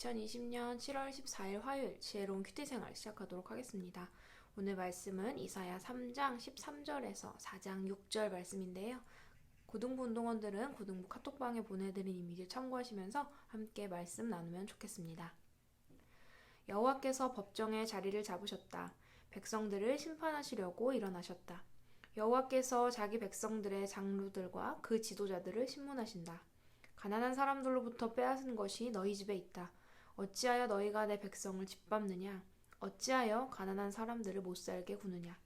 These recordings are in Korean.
2020년 7월 14일 화요일 지혜로운 큐티 생활 시작하도록 하겠습니다. 오늘 말씀은 이사야 3장 13절에서 4장 6절 말씀인데요. 고등부 운동원들은 고등부 카톡방에 보내드린 이미지 참고하시면서 함께 말씀 나누면 좋겠습니다. 여호와께서 법정에 자리를 잡으셨다. 백성들을 심판하시려고 일어나셨다. 여호와께서 자기 백성들의 장로들과 그 지도자들을 심문하신다. 가난한 사람들로부터 빼앗은 것이 너희 집에 있다. 어찌하여 너희가 내 백성을 짓밟느냐? 어찌하여 가난한 사람들을 못살게 구느냐?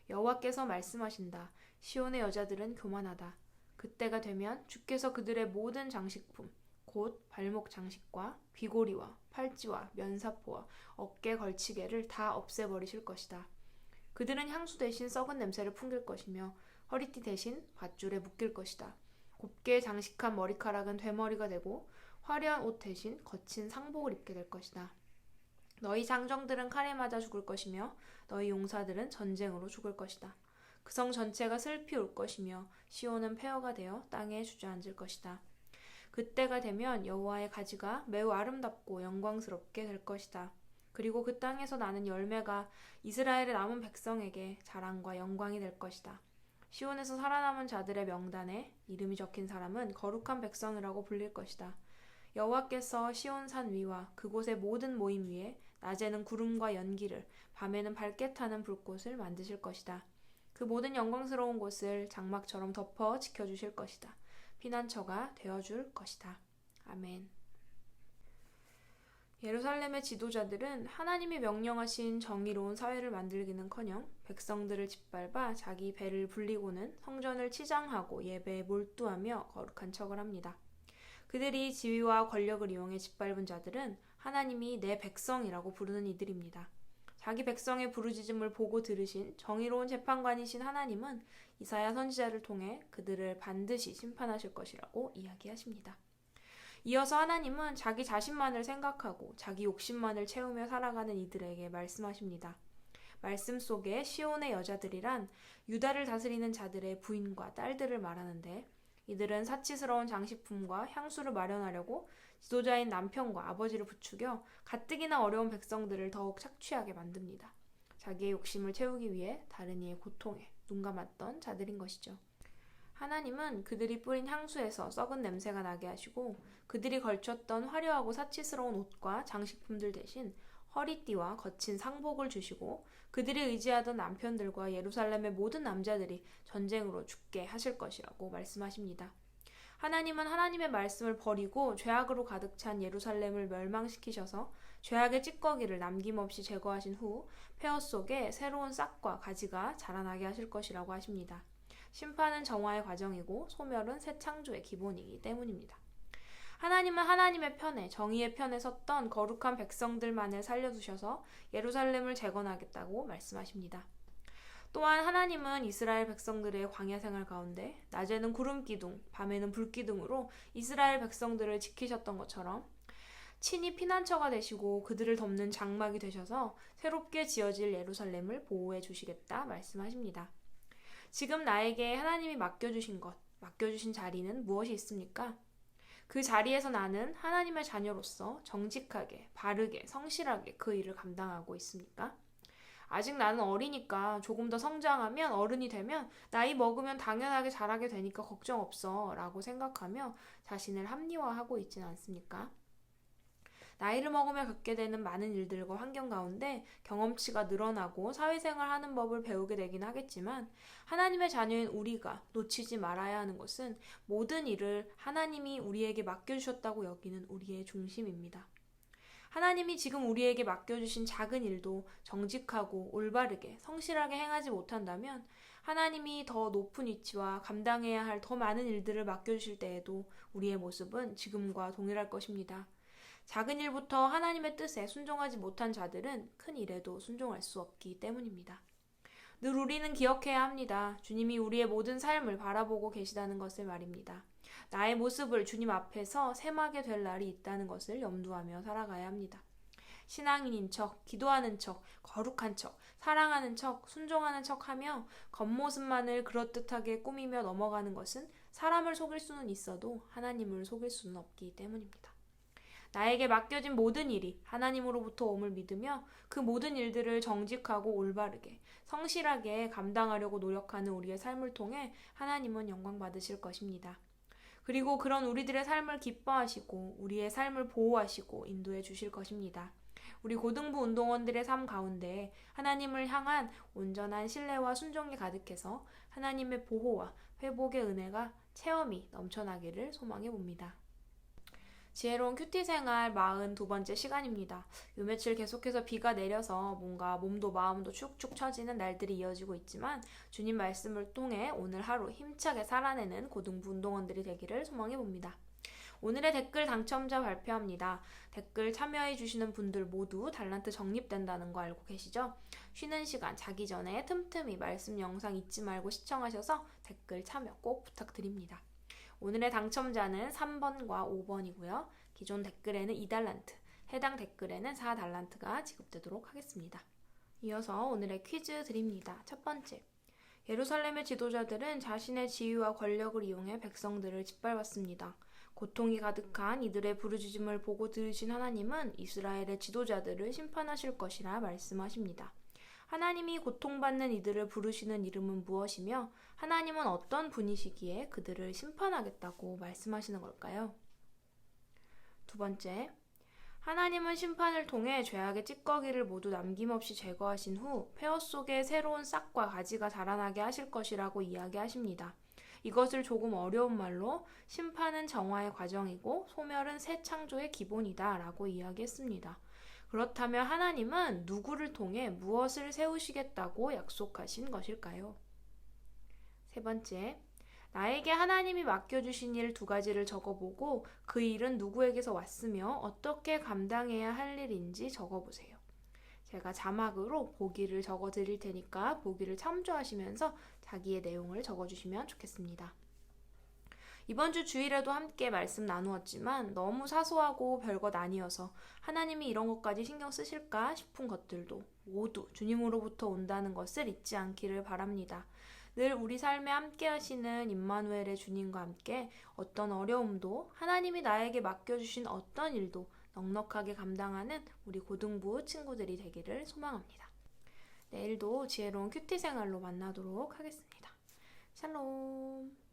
여호와께서 말씀하신다. 시온의 여자들은 교만하다. 그때가 되면 주께서 그들의 모든 장식품, 곧 발목 장식과 귀고리와 팔찌와 면사포와 어깨 걸치개를 다 없애버리실 것이다. 그들은 향수 대신 썩은 냄새를 풍길 것이며 허리띠 대신 밧줄에 묶일 것이다. 곱게 장식한 머리카락은 되머리가 되고 화려한 옷 대신 거친 상복을 입게 될 것이다. 너희 장정들은 칼에 맞아 죽을 것이며 너희 용사들은 전쟁으로 죽을 것이다. 그 성 전체가 슬피 울 것이며 시온은 폐허가 되어 땅에 주저앉을 것이다. 그때가 되면 여호와의 가지가 매우 아름답고 영광스럽게 될 것이다. 그리고 그 땅에서 나는 열매가 이스라엘의 남은 백성에게 자랑과 영광이 될 것이다. 시온에서 살아남은 자들의 명단에 이름이 적힌 사람은 거룩한 백성이라고 불릴 것이다. 여호와께서 시온산 위와 그곳의 모든 모임 위에 낮에는 구름과 연기를, 밤에는 밝게 타는 불꽃을 만드실 것이다. 그 모든 영광스러운 곳을 장막처럼 덮어 지켜주실 것이다. 피난처가 되어줄 것이다. 아멘. 예루살렘의 지도자들은 하나님이 명령하신 정의로운 사회를 만들기는커녕 백성들을 짓밟아 자기 배를 불리고는 성전을 치장하고 예배에 몰두하며 거룩한 척을 합니다. 그들이 지위와 권력을 이용해 짓밟은 자들은 하나님이 내 백성이라고 부르는 이들입니다. 자기 백성의 부르짖음을 보고 들으신 정의로운 재판관이신 하나님은 이사야 선지자를 통해 그들을 반드시 심판하실 것이라고 이야기하십니다. 이어서 하나님은 자기 자신만을 생각하고 자기 욕심만을 채우며 살아가는 이들에게 말씀하십니다. 말씀 속에 시온의 여자들이란 유다를 다스리는 자들의 부인과 딸들을 말하는데, 이들은 사치스러운 장식품과 향수를 마련하려고 지도자인 남편과 아버지를 부추겨 가뜩이나 어려운 백성들을 더욱 착취하게 만듭니다. 자기의 욕심을 채우기 위해 다른 이의 고통에 눈 감았던 자들인 것이죠. 하나님은 그들이 뿌린 향수에서 썩은 냄새가 나게 하시고 그들이 걸쳤던 화려하고 사치스러운 옷과 장식품들 대신 허리띠와 거친 상복을 주시고 그들이 의지하던 남편들과 예루살렘의 모든 남자들이 전쟁으로 죽게 하실 것이라고 말씀하십니다. 하나님은 하나님의 말씀을 버리고 죄악으로 가득 찬 예루살렘을 멸망시키셔서 죄악의 찌꺼기를 남김없이 제거하신 후 폐허 속에 새로운 싹과 가지가 자라나게 하실 것이라고 하십니다. 심판은 정화의 과정이고 소멸은 새 창조의 기본이기 때문입니다. 하나님은 하나님의 편에, 정의의 편에 섰던 거룩한 백성들만을 살려두셔서 예루살렘을 재건하겠다고 말씀하십니다. 또한 하나님은 이스라엘 백성들의 광야 생활 가운데 낮에는 구름 기둥, 밤에는 불 기둥으로 이스라엘 백성들을 지키셨던 것처럼 친히 피난처가 되시고 그들을 덮는 장막이 되셔서 새롭게 지어질 예루살렘을 보호해 주시겠다 말씀하십니다. 지금 나에게 하나님이 맡겨주신 것, 맡겨주신 자리는 무엇이 있습니까? 그 자리에서 나는 하나님의 자녀로서 정직하게, 바르게, 성실하게 그 일을 감당하고 있습니까? 아직 나는 어리니까 조금 더 성장하면 어른이 되면 나이 먹으면 당연하게 잘하게 되니까 걱정 없어 라고 생각하며 자신을 합리화하고 있진 않습니까? 나이를 먹으며 겪게 되는 많은 일들과 환경 가운데 경험치가 늘어나고 사회생활 하는 법을 배우게 되긴 하겠지만 하나님의 자녀인 우리가 놓치지 말아야 하는 것은 모든 일을 하나님이 우리에게 맡겨주셨다고 여기는 우리의 중심입니다. 하나님이 지금 우리에게 맡겨주신 작은 일도 정직하고 올바르게 성실하게 행하지 못한다면 하나님이 더 높은 위치와 감당해야 할 더 많은 일들을 맡겨주실 때에도 우리의 모습은 지금과 동일할 것입니다. 작은 일부터 하나님의 뜻에 순종하지 못한 자들은 큰 일에도 순종할 수 없기 때문입니다. 늘 우리는 기억해야 합니다. 주님이 우리의 모든 삶을 바라보고 계시다는 것을 말입니다. 나의 모습을 주님 앞에서 셈하게 될 날이 있다는 것을 염두하며 살아가야 합니다. 신앙인인 척, 기도하는 척, 거룩한 척, 사랑하는 척, 순종하는 척하며 겉모습만을 그럴듯하게 꾸미며 넘어가는 것은 사람을 속일 수는 있어도 하나님을 속일 수는 없기 때문입니다. 나에게 맡겨진 모든 일이 하나님으로부터 옴을 믿으며 그 모든 일들을 정직하고 올바르게, 성실하게 감당하려고 노력하는 우리의 삶을 통해 하나님은 영광 받으실 것입니다. 그리고 그런 우리들의 삶을 기뻐하시고 우리의 삶을 보호하시고 인도해 주실 것입니다. 우리 고등부 운동원들의 삶 가운데 하나님을 향한 온전한 신뢰와 순종이 가득해서 하나님의 보호와 회복의 은혜가 체험이 넘쳐나기를 소망해 봅니다. 지혜로운 큐티 생활 42번째 시간입니다. 요 며칠 계속해서 비가 내려서 뭔가 몸도 마음도 축축 처지는 날들이 이어지고 있지만 주님 말씀을 통해 오늘 하루 힘차게 살아내는 고등부 운동원들이 되기를 소망해 봅니다. 오늘의 댓글 당첨자 발표합니다. 댓글 참여해 주시는 분들 모두 달란트 적립된다는 거 알고 계시죠? 쉬는 시간 자기 전에 틈틈이 말씀 영상 잊지 말고 시청하셔서 댓글 참여 꼭 부탁드립니다. 오늘의 당첨자는 3번과 5번이고요. 기존 댓글에는 2달란트, 해당 댓글에는 4달란트가 지급되도록 하겠습니다. 이어서 오늘의 퀴즈 드립니다. 첫 번째, 예루살렘의 지도자들은 자신의 지위와 권력을 이용해 백성들을 짓밟았습니다. 고통이 가득한 이들의 부르짖음을 보고 들으신 하나님은 이스라엘의 지도자들을 심판하실 것이라 말씀하십니다. 하나님이 고통받는 이들을 부르시는 이름은 무엇이며 하나님은 어떤 분이시기에 그들을 심판하겠다고 말씀하시는 걸까요? 두 번째, 하나님은 심판을 통해 죄악의 찌꺼기를 모두 남김없이 제거하신 후 폐허 속에 새로운 싹과 가지가 자라나게 하실 것이라고 이야기하십니다. 이것을 조금 어려운 말로 심판은 정화의 과정이고 소멸은 새 창조의 기본이다 라고 이야기했습니다. 그렇다면 하나님은 누구를 통해 무엇을 세우시겠다고 약속하신 것일까요? 세 번째, 나에게 하나님이 맡겨주신 일 2가지를 적어보고 그 일은 누구에게서 왔으며 어떻게 감당해야 할 일인지 적어보세요. 제가 자막으로 보기를 적어드릴 테니까 보기를 참조하시면서 자기의 내용을 적어주시면 좋겠습니다. 이번 주 주일에도 함께 말씀 나누었지만 너무 사소하고 별것 아니어서 하나님이 이런 것까지 신경 쓰실까 싶은 것들도 모두 주님으로부터 온다는 것을 잊지 않기를 바랍니다. 늘 우리 삶에 함께 하시는 임마누엘의 주님과 함께 어떤 어려움도 하나님이 나에게 맡겨주신 어떤 일도 넉넉하게 감당하는 우리 고등부 친구들이 되기를 소망합니다. 내일도 지혜로운 큐티 생활로 만나도록 하겠습니다. 샬롬.